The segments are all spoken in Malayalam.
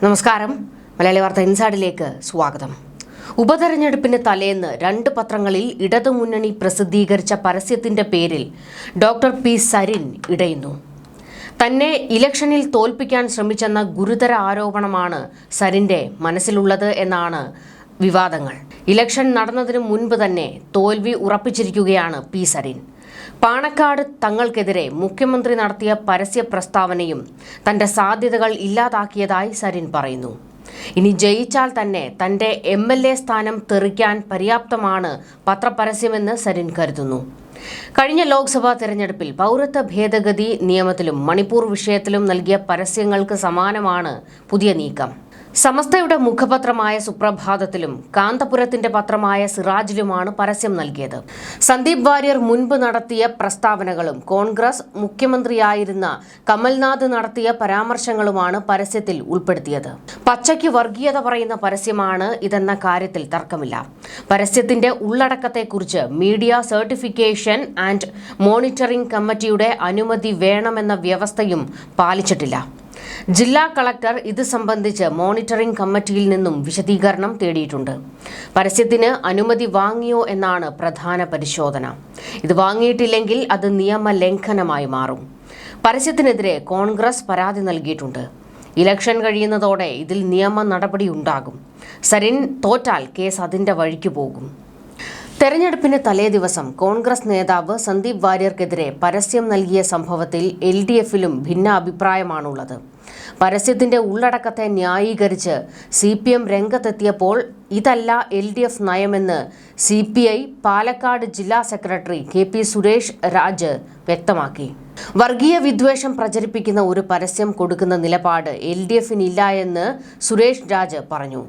നമസ്കാരം. മലയാളി വാർത്ത ഇൻസൈഡിലേക്ക് സ്വാഗതം. ഉപതെരഞ്ഞെടുപ്പിന് തലേന്ന് 2 പത്രങ്ങളിൽ ഇടതുമുന്നണി പ്രസിദ്ധീകരിച്ച പരസ്യത്തിന്റെ പേരിൽ ഡോക്ടർ പി സരിൻ ഇടയുന്നു. തന്നെ ഇലക്ഷനിൽ തോൽപ്പിക്കാൻ ശ്രമിച്ചെന്ന ഗുരുതര ആരോപണമാണ് സരിന്റെ മനസ്സിലുള്ളത് എന്നാണ് വിവാദങ്ങൾ. ഇലക്ഷൻ നടന്നതിന് മുൻപ് തന്നെ തോൽവി ഉറപ്പിച്ചിരിക്കുകയാണ് പി സരിൻ. പാണക്കാട് തങ്ങൾക്കെതിരെ മുഖ്യമന്ത്രി നടത്തിയ പരസ്യ പ്രസ്താവനയും തന്റെ സാധ്യതകൾ ഇല്ലാതാക്കിയതായി സരിൻ പറയുന്നു. ഇനി ജയിച്ചാൽ തന്നെ തന്റെ MLA സ്ഥാനം തെറിക്കാൻ പര്യാപ്തമാണ് പത്രപരസ്യമെന്ന് സരിൻ കരുതുന്നു. കഴിഞ്ഞ ലോക്സഭാ തെരഞ്ഞെടുപ്പിൽ പൗരത്വ ഭേദഗതി നിയമത്തിലും മണിപ്പൂർ വിഷയത്തിലും നൽകിയ പരസ്യങ്ങൾക്ക് സമാനമാണ് പുതിയ നീക്കം. സമസ്തയുടെ മുഖപത്രമായ സുപ്രഭാതത്തിലും കാന്തപുരത്തിന്റെ പത്രമായ സിറാജിലുമാണ് പരസ്യം നൽകിയത്. സന്ദീപ് വാര്യർ മുൻപ് നടത്തിയ പ്രസ്താവനകളും കോൺഗ്രസ് മുഖ്യമന്ത്രിയായിരുന്ന കമൽനാഥ് നടത്തിയ പരാമർശങ്ങളുമാണ് പരസ്യത്തിൽ ഉൾപ്പെടുത്തിയത്. പച്ചയ്ക്ക് വർഗീയത പറയുന്ന പരസ്യമാണ് ഇതെന്ന കാര്യത്തിൽ തർക്കമില്ല. പരസ്യത്തിന്റെ ഉള്ളടക്കത്തെക്കുറിച്ച് മീഡിയ സർട്ടിഫിക്കേഷൻ ആൻഡ് മോണിറ്ററിംഗ് കമ്മിറ്റിയുടെ അനുമതി വേണമെന്ന വ്യവസ്ഥയും പാലിച്ചിട്ടില്ല. ജില്ലാ കളക്ടർ ഇത് സംബന്ധിച്ച് മോണിറ്ററിംഗ് കമ്മിറ്റിയിൽ നിന്നും വിശദീകരണം തേടിയിട്ടുണ്ട്. പരസ്യത്തിന് അനുമതി വാങ്ങിയോ എന്നാണ് പ്രധാന പരിശോധന. ഇത് വാങ്ങിയിട്ടില്ലെങ്കിൽ അത് നിയമലംഘനമായി മാറും. പരസ്യത്തിനെതിരെ കോൺഗ്രസ് പരാതി നൽകിയിട്ടുണ്ട്. ഇലക്ഷൻ കഴിയുന്നതോടെ ഇതിൽ നിയമ നടപടി ഉണ്ടാകും. സരിൻ തോറ്റാൽ കേസ് അതിന്റെ വഴിക്ക് പോകും. തെരഞ്ഞെടുപ്പിന് തലേദിവസം കോൺഗ്രസ് നേതാവ് സന്ദീപ് വാര്യർക്കെതിരെ പരസ്യം നൽകിയ സംഭവത്തിൽ LDFിലും ഭിന്ന അഭിപ്രായമാണുള്ളത്. പരസ്യത്തിന്റെ ഉള്ളടക്കത്തെ ന്യായീകരിച്ച് CPM രംഗത്തെത്തിയപ്പോൾ ഇതല്ല LDF നയമെന്ന് CPI പാലക്കാട് ജില്ലാ സെക്രട്ടറി KP സുരേഷ് രാജ് വ്യക്തമാക്കി. വർഗീയ വിദ്വേഷം പ്രചരിപ്പിക്കുന്ന ഒരു പരസ്യം കൊടുക്കുന്ന നിലപാട് LDFിനില്ല എന്ന് സുരേഷ് രാജ് പറഞ്ഞു.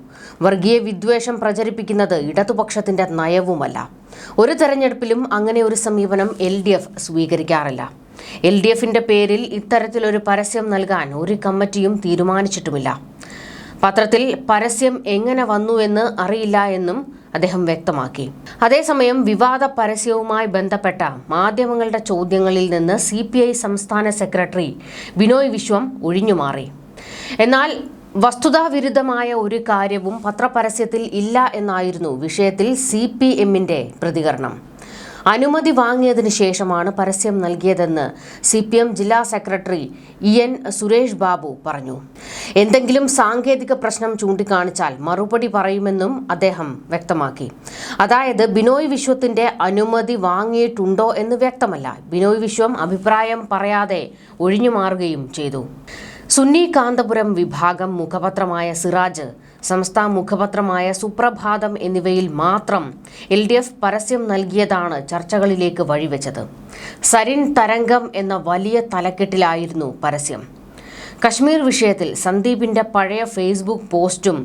വർഗീയ വിദ്വേഷം പ്രചരിപ്പിക്കുന്നത് ഇടതുപക്ഷത്തിന്റെ നയവുമല്ല. ഒരു തെരഞ്ഞെടുപ്പിലും അങ്ങനെ ഒരു സമീപനം LDF സ്വീകരിക്കാറില്ല. LDFിന്റെ പേരിൽ ഇത്തരത്തിലൊരു പരസ്യം നൽകാൻ ഒരു കമ്മിറ്റിയും തീരുമാനിച്ചിട്ടുമില്ല. പത്രത്തിൽ പരസ്യം എങ്ങനെ വന്നു എന്ന് അറിയില്ല എന്നും അദ്ദേഹം വ്യക്തമാക്കി. അതേസമയം വിവാദ പരസ്യവുമായി ബന്ധപ്പെട്ട മാധ്യമങ്ങളുടെ ചോദ്യങ്ങളിൽ നിന്ന് CPI സംസ്ഥാന സെക്രട്ടറി ബിനോയ് വിശ്വം ഒഴിഞ്ഞുമാറി. എന്നാൽ വസ്തുതാവിരുദ്ധമായ ഒരു കാര്യവും പത്രപരസ്യത്തിൽ ഇല്ല എന്നായിരുന്നു വിഷയത്തിൽ CPMന്റെ പ്രതികരണം. അനുമതി വാങ്ങിയതിനു ശേഷമാണ് പരസ്യം നൽകിയതെന്ന് CPM ജില്ലാ സെക്രട്ടറി EN സുരേഷ് ബാബു പറഞ്ഞു. എന്തെങ്കിലും സാങ്കേതിക പ്രശ്നം ചൂണ്ടിക്കാണിച്ചാൽ മറുപടി പറയുമെന്നും അദ്ദേഹം വ്യക്തമാക്കി. അതായത് ബിനോയ് വിശ്വത്തിന്റെ അനുമതി വാങ്ങിയിട്ടുണ്ടോ എന്ന് വ്യക്തമല്ല. ബിനോയ് വിശ്വം അഭിപ്രായം പറയാതെ ഒഴിഞ്ഞുമാറുകയും ചെയ്തു. സുന്നി കാന്തപുരം വിഭാഗം മുഖപത്രമായ സിറാജ്, സംസ്ഥാന മുഖപത്രമായ സുപ്രഭാതം എന്നിവയിൽ മാത്രം LDF പരസ്യം നൽകിയതാണ് ചർച്ചകളിലേക്ക് വഴിവെച്ചത്. സരിൻ തരംഗം എന്ന വലിയ തലക്കെട്ടിലായിരുന്നു പരസ്യം. കശ്മീർ വിഷയത്തിൽ സന്ദീപിന്റെ പഴയ ഫേസ്ബുക്ക് പോസ്റ്റും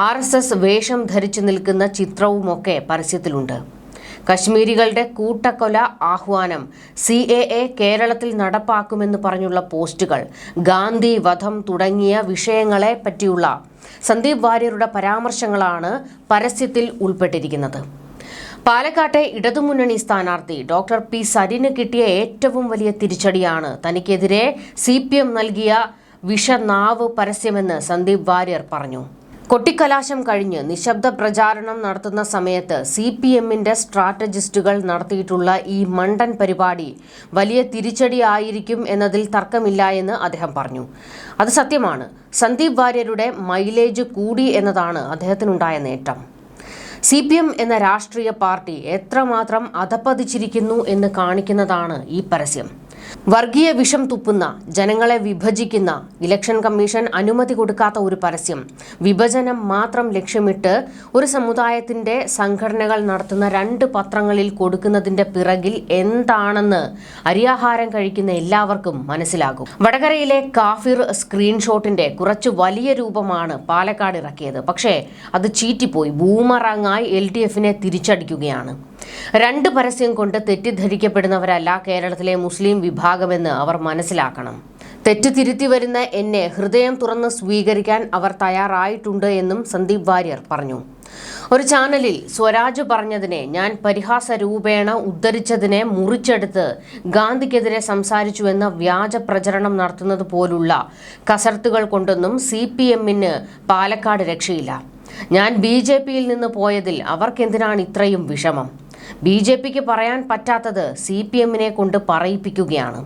RSS വേഷം ധരിച്ചു നിൽക്കുന്ന ചിത്രവുമൊക്കെ പരസ്യത്തിലുണ്ട്. കശ്മീരികളുടെ കൂട്ടക്കൊല ആഹ്വാനം, CAA കേരളത്തിൽ നടപ്പാക്കുമെന്ന് പറഞ്ഞുള്ള പോസ്റ്റുകൾ, ഗാന്ധി വധം തുടങ്ങിയ വിഷയങ്ങളെ പറ്റിയുള്ള സന്ദീപ് വാര്യരുടെ പരാമർശങ്ങളാണ് പരസ്യത്തിൽ ഉൾപ്പെട്ടിരിക്കുന്നത്. പാലക്കാട്ടെ ഇടതുമുന്നണി സ്ഥാനാർത്ഥി ഡോക്ടർ പി സരിന് കിട്ടിയ ഏറ്റവും വലിയ തിരിച്ചടിയാണ് തനിക്കെതിരെ CPM നൽകിയ വിഷനാവ് പരസ്യമെന്ന് സന്ദീപ് വാര്യർ പറഞ്ഞു. കൊട്ടിക്കലാശം കഴിഞ്ഞ് നിശബ്ദ പ്രചാരണം നടത്തുന്ന സമയത്ത് CPMന്റെ സ്ട്രാറ്റജിസ്റ്റുകൾ നടത്തിയിട്ടുള്ള ഈ മണ്ടൻ പരിപാടി വലിയ തിരിച്ചടിയായിരിക്കും എന്നതിൽ തർക്കമില്ല എന്ന് അദ്ദേഹം പറഞ്ഞു. അത് സത്യമാണ്. സന്ദീപ് വാര്യരുടെ മൈലേജ് കൂടി എന്നതാണ് അദ്ദേഹത്തിനുണ്ടായ നേട്ടം. CPM എന്ന രാഷ്ട്രീയ പാർട്ടി എത്രമാത്രം അധപ്പതിച്ചിരിക്കുന്നു എന്ന് കാണിക്കുന്നതാണ് ഈ പരസ്യം. വർഗീയ വിഷം തുപ്പുന്ന, ജനങ്ങളെ വിഭജിക്കുന്ന, ഇലക്ഷൻ കമ്മീഷൻ അനുമതി കൊടുക്കാത്ത ഒരു പരസ്യം, വിഭജനം മാത്രം ലക്ഷ്യമിട്ട് ഒരു സമുദായത്തിന്റെ സംഘടനകൾ നടത്തുന്ന 2 പത്രങ്ങളിൽ കൊടുക്കുന്നതിന്റെ പിറകിൽ എന്താണെന്ന് അരിയാഹാരം കഴിക്കുന്ന എല്ലാവർക്കും മനസ്സിലാകും. വടകരയിലെ കാഫിർ സ്ക്രീൻഷോട്ടിന്റെ കുറച്ച് വലിയ രൂപമാണ് പാലക്കാട് ഇറക്കിയത്. പക്ഷേ അത് ചീറ്റിപ്പോയി ബൂമറാങ്ങായി LDFനെ തിരിച്ചടിക്കുകയാണ്. 2 പരസ്യം കൊണ്ട് തെറ്റിദ്ധരിക്കപ്പെടുന്നവരല്ല കേരളത്തിലെ മുസ്ലിം വിഭാഗമെന്ന് അവർ മനസ്സിലാക്കണം. തെറ്റ് തിരുത്തി വരുന്ന എന്നെ ഹൃദയം തുറന്ന് സ്വീകരിക്കാൻ അവർ തയ്യാറായിട്ടുണ്ട് എന്നും സന്ദീപ് വാര്യർ പറഞ്ഞു. ഒരു ചാനലിൽ സ്വരാജ് പറഞ്ഞതിനെ ഞാൻ പരിഹാസ രൂപേണ ഉദ്ധരിച്ചതിനെ മുറിച്ചെടുത്ത് ഗാന്ധിക്കെതിരെ സംസാരിച്ചുവെന്ന വ്യാജ പ്രചരണം നടത്തുന്നത് പോലുള്ള കസർത്തുകൾ കൊണ്ടൊന്നും CPM-ന് പാലക്കാട് രക്ഷയില്ല. ഞാൻ BJP-യിൽ നിന്ന് പോയതിൽ അവർക്കെന്തിനാണ് ഇത്രയും വിഷമം? BJP-ക്ക് പറയാൻ പറ്റാത്തത് CPM-നെ കൊണ്ട് പറയിപ്പിക്കുകയാണ്.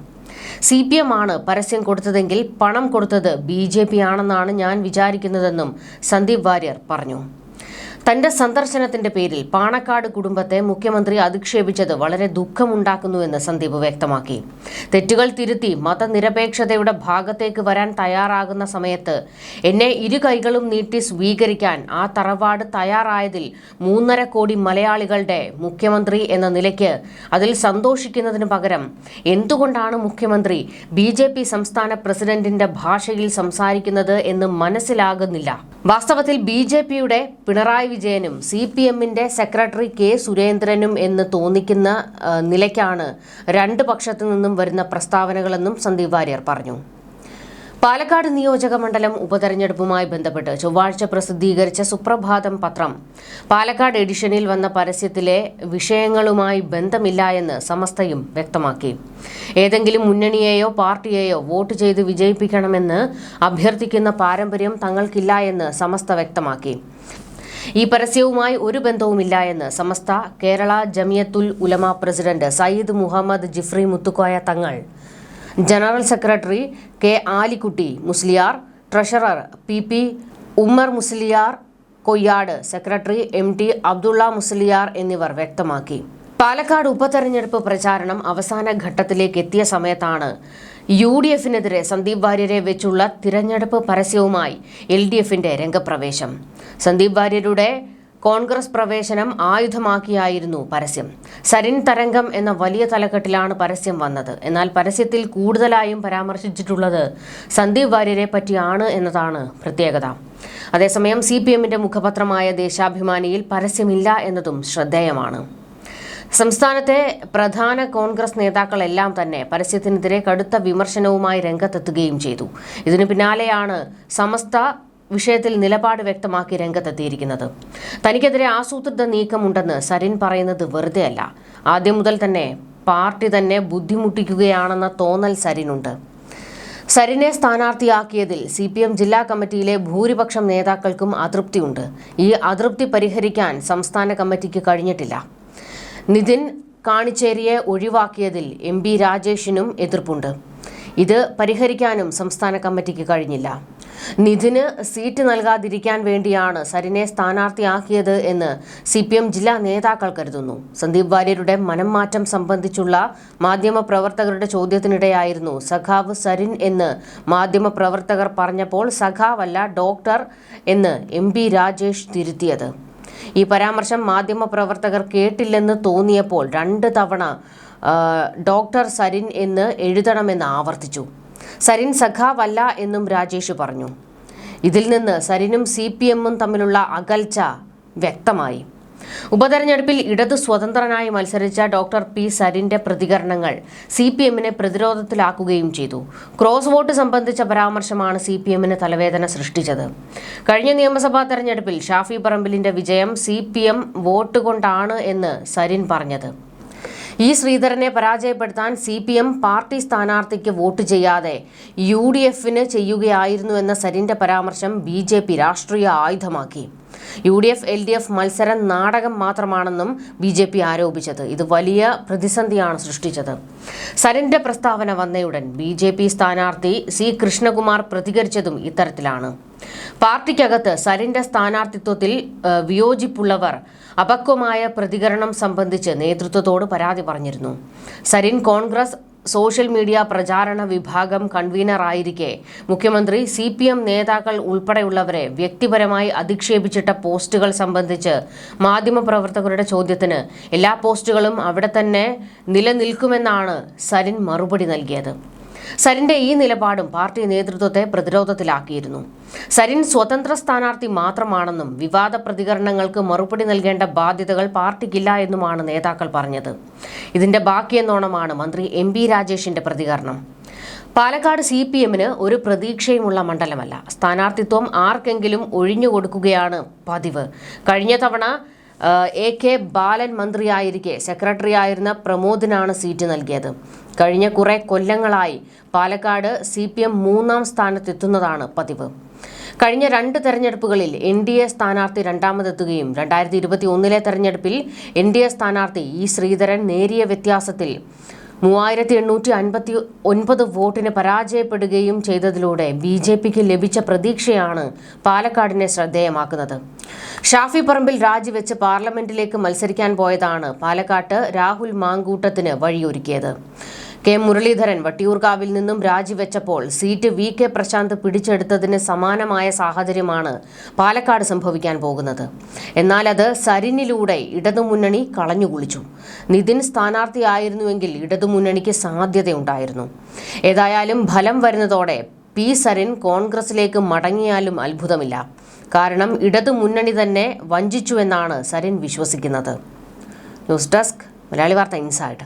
CPM ആണ് പരസ്യം കൊടുത്തതെങ്കിൽ പണം കൊടുത്തത് BJP ആണെന്നാണ് ഞാൻ വിചാരിക്കുന്നതെന്നും സന്ദീപ് വാര്യർ പറഞ്ഞു. തന്റെ സന്ദർശനത്തിന്റെ പേരിൽ പാണക്കാട് കുടുംബത്തെ മുഖ്യമന്ത്രി അധിക്ഷേപിച്ചത് വളരെ ദുഃഖമുണ്ടാക്കുന്നുവെന്ന് സന്ദീപ് വ്യക്തമാക്കി. തെറ്റുകൾ തിരുത്തി മതനിരപേക്ഷതയുടെ ഭാഗത്തേക്ക് വരാൻ തയ്യാറാകുന്ന സമയത്ത് എന്നെ ഇരു കൈകളും നീട്ടി സ്വീകരിക്കാൻ ആ തറവാട് തയ്യാറായതിൽ 3.5 കോടി മലയാളികളുടെ മുഖ്യമന്ത്രി എന്ന നിലയ്ക്ക് അതിൽ സന്തോഷിക്കുന്നതിന് പകരം എന്തുകൊണ്ടാണ് മുഖ്യമന്ത്രി BJP സംസ്ഥാന പ്രസിഡന്റിന്റെ ഭാഷയിൽ സംസാരിക്കുന്നത് എന്ന് മനസ്സിലാകുന്നില്ല. വാസ്തവത്തിൽ BJP-യുടെ പിണറായി വിജയനും CPM-ന്റെ സെക്രട്ടറി K. സുരേന്ദ്രനും എന്ന് തോന്നിക്കുന്ന നിലയ്ക്കാണ് രണ്ട് പക്ഷത്തു നിന്നും വരുന്ന പ്രസ്താവനകളെന്നും സന്ദീപ് വാര്യർ പറഞ്ഞു. പാലക്കാട് നിയോജക മണ്ഡലം ഉപതെരഞ്ഞെടുപ്പുമായി ബന്ധപ്പെട്ട് ചൊവ്വാഴ്ച പ്രസിദ്ധീകരിച്ച സുപ്രഭാതം പത്രം പാലക്കാട് എഡിഷനിൽ വന്ന പരസ്യത്തിലെ വിഷയങ്ങളുമായി ബന്ധമില്ല എന്ന് സമസ്തയും വ്യക്തമാക്കി. ഏതെങ്കിലും മുന്നണിയെയോ പാർട്ടിയെയോ വോട്ട് ചെയ്ത് വിജയിപ്പിക്കണമെന്ന് അഭ്യർത്ഥിക്കുന്ന പാരമ്പര്യം തങ്ങൾക്കില്ല എന്ന് സമസ്ത വ്യക്തമാക്കി. ഈ പരസ്യവുമായി ഒരു ബന്ധവുമില്ല എന്ന് Samastha Kerala Jamiyyathul Ulama president Sayyid Muhammad Jifri Muthukoya Thangal, general secretary K. Alikutty Musliyar, treasurer PP Ummar Musliyar Koyyad, secretary MT Abdulla Musliyar എന്നിവർ വ്യക്തമാക്കി. പാലക്കാട് ഉപതെരഞ്ഞെടുപ്പ് പ്രചാരണം അവസാന ഘട്ടത്തിലേക്ക് എത്തിയ സമയത്താണ് UDF-നെതിരെ സന്ദീപ് വാര്യരെ വെച്ചുള്ള തിരഞ്ഞെടുപ്പ് പരസ്യവുമായി LDF-ന്റെ രംഗപ്രവേശം. സന്ദീപ് വാര്യരുടെ കോൺഗ്രസ് പ്രവേശനം ആയുധമാക്കിയായിരുന്നു പരസ്യം. സരിൻ തരംഗം എന്ന വലിയ തലക്കെട്ടിലാണ് പരസ്യം വന്നത്. എന്നാൽ പരസ്യത്തിൽ കൂടുതലായും പരാമർശിച്ചിട്ടുള്ളത് സന്ദീപ് വാര്യരെ പറ്റിയാണ് എന്നതാണ് പ്രത്യേകത. അതേസമയം CPM-ന്റെ മുഖപത്രമായ ദേശാഭിമാനിയിൽ പരസ്യമില്ല എന്നതും ശ്രദ്ധേയമാണ്. സംസ്ഥാനത്തെ പ്രധാന കോൺഗ്രസ് നേതാക്കളെല്ലാം തന്നെ പരസ്യത്തിനെതിരെ കടുത്ത വിമർശനവുമായി രംഗത്തെത്തുകയും ചെയ്തു. ഇതിനു പിന്നാലെയാണ് സമസ്ത വിഷയത്തിൽ നിലപാട് വ്യക്തമാക്കി രംഗത്തെത്തിയിരിക്കുന്നത്. തനിക്കെതിരെ ആസൂത്രിത നീക്കമുണ്ടെന്ന് സരിൻ പറയുന്നത് വെറുതെയല്ല. ആദ്യം മുതൽ തന്നെ പാർട്ടി തന്നെ ബുദ്ധിമുട്ടിക്കുകയാണെന്ന തോന്നൽ സരിനുണ്ട്. സരിനെ സ്ഥാനാർത്ഥിയാക്കിയതിൽ CPM ജില്ലാ കമ്മിറ്റിയിലെ ഭൂരിപക്ഷം നേതാക്കൾക്കും അതൃപ്തിയുണ്ട്. ഈ അതൃപ്തി പരിഹരിക്കാൻ സംസ്ഥാന കമ്മിറ്റിക്ക് കഴിഞ്ഞിട്ടില്ല. നിതിൻ കാണിച്ചേരിയെ ഒഴിവാക്കിയതിൽ MP രാജേഷിനും എതിർപ്പുണ്ട്. ഇത് പരിഹരിക്കാനും സംസ്ഥാന കമ്മിറ്റിക്ക് കഴിഞ്ഞില്ല. നിതിന് സീറ്റ് നൽകാതിരിക്കാൻ വേണ്ടിയാണ് സരിനെ സ്ഥാനാർത്ഥിയാക്കിയത് എന്ന് CPM ജില്ലാ നേതാക്കൾ കരുതുന്നു. സന്ദീപ് വാര്യരുടെ മനംമാറ്റം സംബന്ധിച്ചുള്ള മാധ്യമപ്രവർത്തകരുടെ ചോദ്യത്തിനിടെയായിരുന്നു സഖാവ് സരിൻ എന്ന് മാധ്യമപ്രവർത്തകർ പറഞ്ഞപ്പോൾ സഖാവല്ല ഡോക്ടർ എന്ന് MP രാജേഷ് തിരുത്തിയത്. ഈ പരാമർശം മാധ്യമപ്രവർത്തകർ കേട്ടില്ലെന്ന് തോന്നിയപ്പോൾ 2 തവണ ഡോക്ടർ സരിൻ എന്ന് എഴുതണമെന്ന് ആവർത്തിച്ചു. സരിൻ സഖാവല്ല എന്നും രാജേഷ് പറഞ്ഞു. ഇതിൽ നിന്ന് സരിനും CPM-ഉം തമ്മിലുള്ള അകൽച്ച വ്യക്തമായി. ഉപതെരഞ്ഞെടുപ്പിൽ ഇടതു സ്വതന്ത്രനായി മത്സരിച്ച ഡോക്ടർ P. സരിന്റെ പ്രതികരണങ്ങൾ CPM-നെ പ്രതിരോധത്തിലാക്കുകയും ചെയ്തു. ക്രോസ് വോട്ട് സംബന്ധിച്ച പരാമർശമാണ് CPM-ന് തലവേദന സൃഷ്ടിച്ചത്. കഴിഞ്ഞ നിയമസഭാ തെരഞ്ഞെടുപ്പിൽ ഷാഫി പറമ്പിലിന്റെ വിജയം CPM വോട്ട് കൊണ്ടാണ് എന്ന് സരിൻ പറഞ്ഞത്. ഈ ശ്രീധരനെ പരാജയപ്പെടുത്താൻ CPM പാർട്ടി സ്ഥാനാർത്ഥിക്ക് വോട്ട് ചെയ്യാതെ UDF-ന് ചെയ്യുകയായിരുന്നു എന്ന സരിന്റെ പരാമർശം BJP രാഷ്ട്രീയ ആയുധമാക്കി. UDF LDF മത്സരം നാടകം മാത്രമാണെന്നും BJP ആരോപിച്ചത് ഇത് വലിയ പ്രതിസന്ധിയാണ് സൃഷ്ടിച്ചത്. സരിന്റെ പ്രസ്താവന വന്നയുടൻ BJP സ്ഥാനാർത്ഥി C. കൃഷ്ണകുമാർ പ്രതികരിച്ചതും ഇത്തരത്തിലാണ്. പാർട്ടിക്കകത്ത് സരിന്റെ സ്ഥാനാർത്ഥിത്വത്തിൽ വിയോജിപ്പുള്ളവർ അപക്വമായ പ്രതികരണം സംബന്ധിച്ച് നേതൃത്വത്തോട് പരാതി പറഞ്ഞിരുന്നു. സരിൻ കോൺഗ്രസ് സോഷ്യൽ മീഡിയ പ്രചാരണ വിഭാഗം കൺവീനറായിരിക്കെ മുഖ്യമന്ത്രി CPM നേതാക്കൾ ഉൾപ്പെടെയുള്ളവരെ വ്യക്തിപരമായി അധിക്ഷേപിച്ചിട്ട പോസ്റ്റുകൾ സംബന്ധിച്ച് മാധ്യമപ്രവർത്തകരുടെ ചോദ്യത്തിന് എല്ലാ പോസ്റ്റുകളും അവിടെ തന്നെ നിലനിൽക്കുമെന്നാണ് സരിൻ മറുപടി നൽകിയത്. സരിന്റെ ഈ നിലപാടും പാർട്ടി നേതൃത്വത്തെ പ്രതിരോധത്തിലാക്കിയിരുന്നു. സരിൻ സ്വതന്ത്ര സ്ഥാനാർത്ഥി മാത്രമാണെന്നും വിവാദ പ്രതികരണങ്ങൾക്ക് മറുപടി നൽകേണ്ട ബാധ്യതകൾ പാർട്ടിക്കില്ല എന്നുമാണ് നേതാക്കൾ പറഞ്ഞത്. ഇതിന്റെ ബാക്കിയെന്നോണമാണ് മന്ത്രി MP രാജേഷിന്റെ പ്രതികരണം. പാലക്കാട് CPM-ന് ഒരു പ്രതീക്ഷയുമുള്ള മണ്ഡലമല്ല. സ്ഥാനാർത്ഥിത്വം ആർക്കെങ്കിലും ഒഴിഞ്ഞുകൊടുക്കുകയാണ് പതിവ്. കഴിഞ്ഞ തവണ AK ബാലൻ മന്ത്രിയായിരിക്കെ സെക്രട്ടറിയായിരുന്ന പ്രമോദിനാണ് സീറ്റ് നൽകിയത്. കഴിഞ്ഞ കുറെ കൊല്ലങ്ങളായി പാലക്കാട് CPM 3-ാം സ്ഥാനത്തെത്തുന്നതാണ് പതിവ്. കഴിഞ്ഞ 2 തെരഞ്ഞെടുപ്പുകളിൽ NDA സ്ഥാനാർത്ഥി രണ്ടാമതെത്തുകയും 2021-ലെ തെരഞ്ഞെടുപ്പിൽ NDA സ്ഥാനാർത്ഥി E. ശ്രീധരൻ നേരിയ വ്യത്യാസത്തിൽ 3859 വോട്ടിന് പരാജയപ്പെടുകയും ചെയ്തതിലൂടെ BJPക്ക് ലഭിച്ച പ്രതീക്ഷയാണ് പാലക്കാടിനെ ശ്രദ്ധേയമാക്കുന്നത്. ഷാഫി പറമ്പിൽ രാജിവെച്ച് പാർലമെന്റിലേക്ക് മത്സരിക്കാൻ പോയതാണ് പാലക്കാട്ട് രാഹുൽ മാങ്കൂട്ടത്തിന് വഴിയൊരുക്കിയത്. K. മുരളീധരൻ വട്ടിയൂർക്കാവിൽ നിന്നും രാജിവെച്ചപ്പോൾ സീറ്റ് VK പ്രശാന്ത് പിടിച്ചെടുത്തതിന് സമാനമായ സാഹചര്യമാണ് പാലക്കാട് സംഭവിക്കാൻ പോകുന്നത്. എന്നാൽ അത് സരിനിലൂടെ ഇടതുമുന്നണി കളഞ്ഞുകുളിച്ചു. നിതിൻ സ്ഥാനാർത്ഥിയായിരുന്നുവെങ്കിൽ ഇടതുമുന്നണിക്ക് സാധ്യതയുണ്ടായിരുന്നു. ഏതായാലും ഫലം വരുന്നതോടെ P. സരിൻ കോൺഗ്രസിലേക്ക് മടങ്ങിയാലും അത്ഭുതമില്ല. കാരണം ഇടതുമുന്നണി തന്നെ വഞ്ചിച്ചുവെന്നാണ് സരിൻ വിശ്വസിക്കുന്നത്. ന്യൂസ് ഡെസ്ക് മലയാളി വാർത്ത ഇൻസൈഡ്.